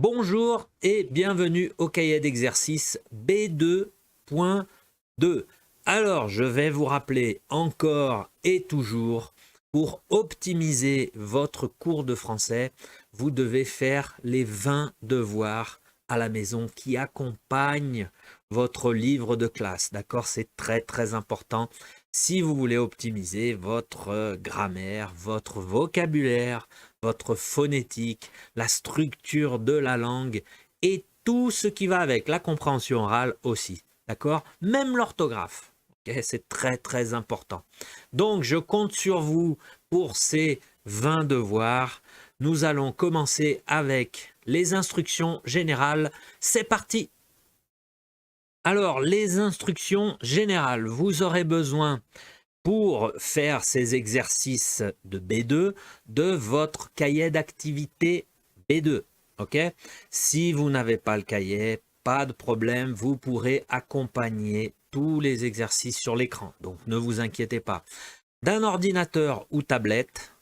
Bonjour et bienvenue au cahier d'exercice B2.2. Alors, je vais vous rappeler encore et toujours, pour optimiser votre cours de français, vous devez faire les 20 devoirs à la maison qui accompagnent votre livre de classe. D'accord? C'est très important si vous voulez optimiser votre grammaire, votre vocabulaire, votre phonétique, la structure de la langue et tout ce qui va avec, la compréhension orale aussi, d'accord? Même l'orthographe, okay? C'est très important. Donc, je compte sur vous pour ces 20 devoirs. Nous allons commencer avec les instructions générales. C'est parti! Alors, les instructions générales, vous aurez besoin pour faire ces exercices de B2 de votre cahier d'activité B2. Ok? Si vous n'avez pas le cahier, pas de problème, vous pourrez accompagner tous les exercices sur l'écran. Donc ne vous inquiétez pas. D'un ordinateur ou tablette,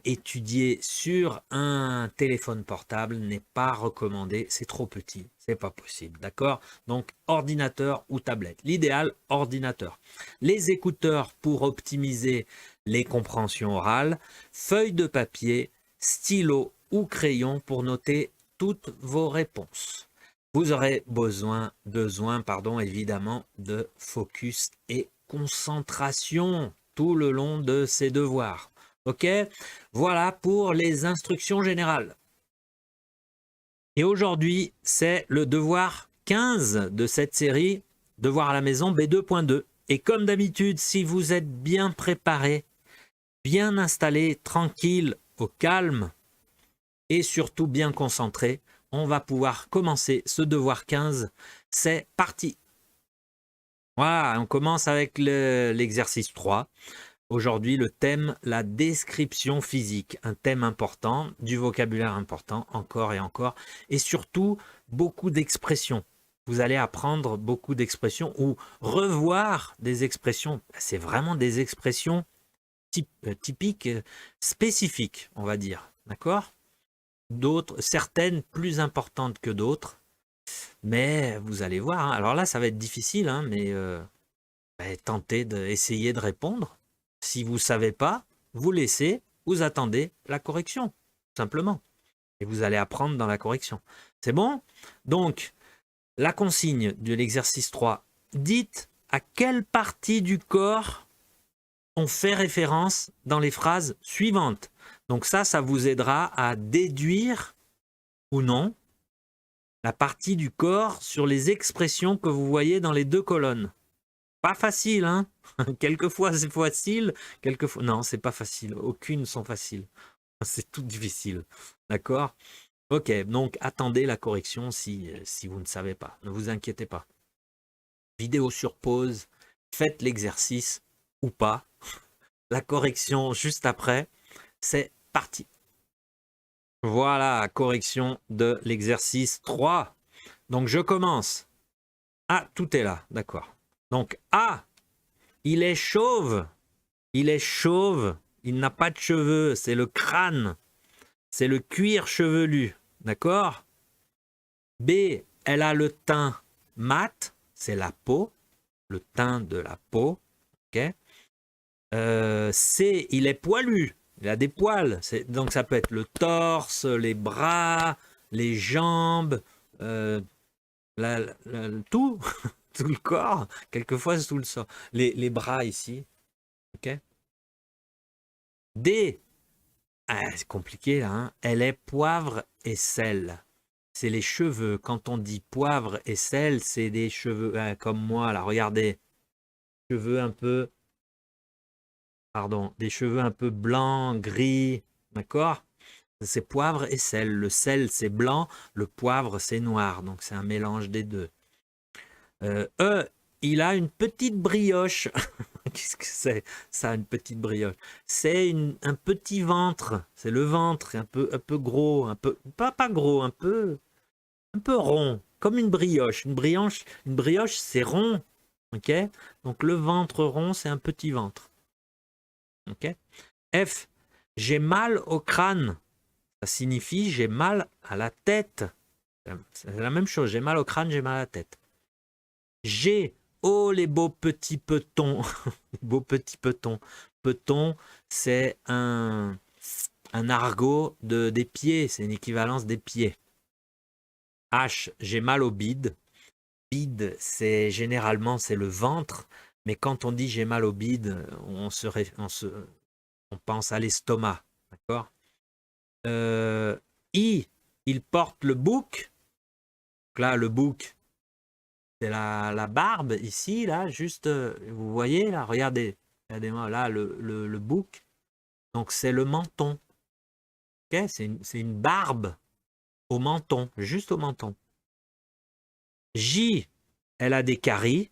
étudier sur un téléphone portable n'est pas recommandé, c'est trop petit, c'est pas possible, d'accord? Donc ordinateur ou tablette, l'idéal ordinateur. Les écouteurs pour optimiser les compréhensions orales, feuille de papier, stylo ou crayon pour noter toutes vos réponses. Vous aurez besoin évidemment de focus et concentration tout le long de ces devoirs. Ok, voilà pour les instructions générales. Et aujourd'hui, c'est le devoir 15 de cette série, devoir à la maison B2.2. Et comme d'habitude, si vous êtes bien préparé, bien installé, tranquille, au calme et surtout bien concentré, on va pouvoir commencer ce devoir 15. C'est parti. Voilà, on commence avec l'exercice 3. Aujourd'hui, le thème, la description physique, un thème important, du vocabulaire important, encore et encore, et surtout beaucoup d'expressions. Vous allez apprendre beaucoup d'expressions ou revoir des expressions. C'est vraiment des expressions typiques, spécifiques, on va dire. D'accord? D'autres, certaines plus importantes que d'autres, mais vous allez voir. Hein. Alors là, ça va être difficile, hein, mais tentez d'essayer de répondre. Si vous ne savez pas, vous laissez, vous attendez la correction, tout simplement. Et vous allez apprendre dans la correction. C'est bon? Donc, la consigne de l'exercice 3. Dites à quelle partie du corps on fait référence dans les phrases suivantes. Donc ça vous aidera à déduire ou non la partie du corps sur les expressions que vous voyez dans les deux colonnes. Pas facile, hein? Quelquefois c'est facile, quelquefois... Non, c'est pas facile. Aucunes sont faciles. C'est tout difficile. D'accord? Ok, donc attendez la correction si vous ne savez pas. Ne vous inquiétez pas. Vidéo sur pause. Faites l'exercice ou pas. La correction juste après. C'est parti. Voilà, correction de l'exercice 3. Donc je commence. Ah, tout est là. D'accord. Donc A. Il est chauve. Il est chauve. Il n'a pas de cheveux. C'est le crâne. C'est le cuir chevelu. D'accord? B. Elle a le teint mat. C'est la peau. Le teint de la peau. Ok? C. Il est poilu. Il a des poils. Donc ça peut être le torse, les bras, les jambes, tout. Tout le corps. Quelquefois, c'est tout le sang. Les bras ici. Ok? D. Ah, c'est compliqué là. Hein? Elle est poivre et sel. C'est les cheveux. Quand on dit poivre et sel, c'est des cheveux comme moi. Là, regardez. Cheveux un peu. Pardon. Des cheveux un peu blancs, gris. D'accord? C'est poivre et sel. Le sel, c'est blanc. Le poivre, c'est noir. Donc, c'est un mélange des deux. E. Il a une petite brioche. Qu'est-ce que c'est ça, une petite brioche? C'est un petit ventre. C'est le ventre, un peu gros, un peu pas gros, un peu rond, comme une brioche. Une brioche, c'est rond, ok? Donc le ventre rond, c'est un petit ventre, ok? F. J'ai mal au crâne. Ça signifie j'ai mal à la tête. C'est la même chose. J'ai mal au crâne, j'ai mal à la tête. G. Oh, les beaux petits petons. Les beaux petits petons. Peton, c'est un argot des pieds. C'est une équivalence des pieds. H. J'ai mal au bide. Bide, c'est généralement c'est le ventre. Mais quand on dit j'ai mal au bide, on pense à l'estomac. D'accord. I. Il porte le bouc. Donc là, le bouc, c'est la barbe ici, là, juste, vous voyez, là, regardez-moi, là, le bouc. Donc c'est le menton. Okay, c'est une barbe au menton, juste au menton. J, elle a des caries.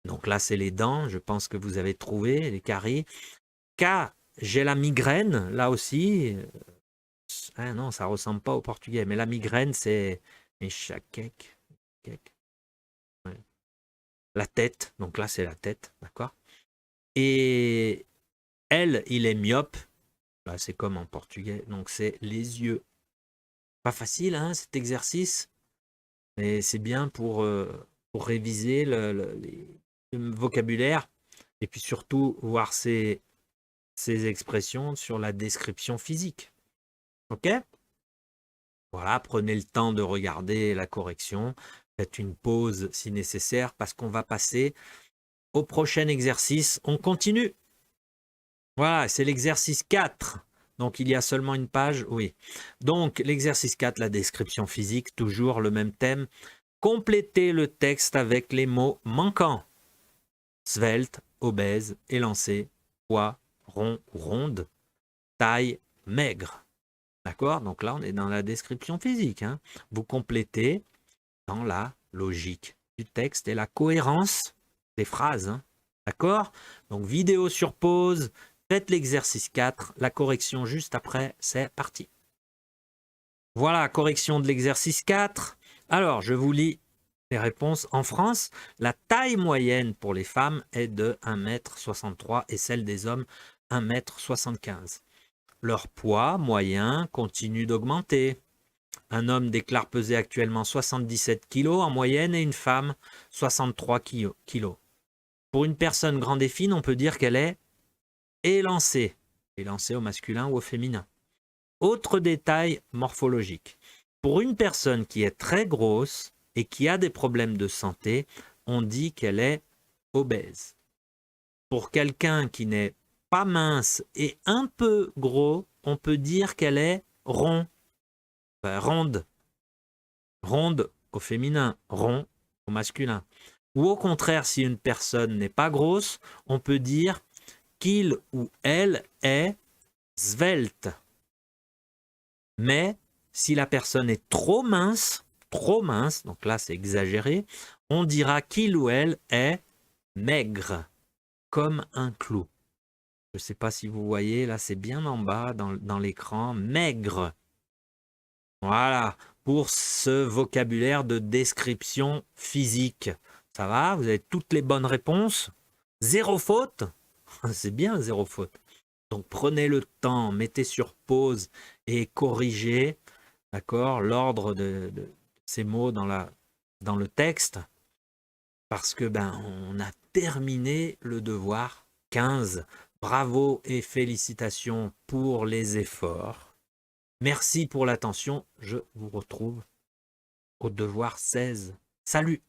Donc là, c'est les dents, je pense que vous avez trouvé les caries. K, j'ai la migraine, là aussi. Ah non, ça ressemble pas au portugais, mais la migraine, c'est enxaqueca. Ouais. La tête, donc là, c'est la tête, d'accord. Et elle, il est myope. Là, c'est comme en portugais, donc c'est les yeux. Pas facile, hein, cet exercice, mais c'est bien pour réviser le vocabulaire et puis surtout voir ces expressions sur la description physique. Ok? Voilà, prenez le temps de regarder la correction. Faites une pause si nécessaire parce qu'on va passer au prochain exercice. On continue. Voilà, c'est l'exercice 4. Donc, il y a seulement une page, oui. Donc, l'exercice 4, la description physique, toujours le même thème. Complétez le texte avec les mots manquants. Svelte, obèse, élancé, poids, rond ou ronde, taille, maigre. D'accord? Donc là, on est dans la description physique. Hein. Vous complétez dans la logique du texte et la cohérence des phrases. Hein. D'accord? Donc, vidéo sur pause. Faites l'exercice 4, la correction juste après, c'est parti. Voilà, correction de l'exercice 4. Alors, je vous lis les réponses. En France, la taille moyenne pour les femmes est de 1,63 m et celle des hommes 1,75 m. Leur poids moyen continue d'augmenter. Un homme déclare peser actuellement 77 kg en moyenne et une femme 63 kg. Pour une personne grande et fine, on peut dire qu'elle est élancée. Élancée au masculin ou au féminin. Autre détail morphologique. Pour une personne qui est très grosse et qui a des problèmes de santé, on dit qu'elle est obèse. Pour quelqu'un qui n'est pas mince et un peu gros, on peut dire qu'elle est ronde. Ronde au féminin, rond au masculin. Ou au contraire, si une personne n'est pas grosse, on peut dire qu'il ou elle est svelte. Mais si la personne est trop mince, donc là c'est exagéré, on dira qu'il ou elle est maigre, comme un clou. Je ne sais pas si vous voyez, là c'est bien en bas dans l'écran, maigre. Voilà, pour ce vocabulaire de description physique. Ça va? Vous avez toutes les bonnes réponses? Zéro faute? C'est bien, zéro faute. Donc prenez le temps, mettez sur pause et corrigez, d'accord, l'ordre de ces mots dans le texte, parce que on a terminé le devoir 15. Bravo et félicitations pour les efforts. Merci pour l'attention. Je vous retrouve au devoir 16. Salut!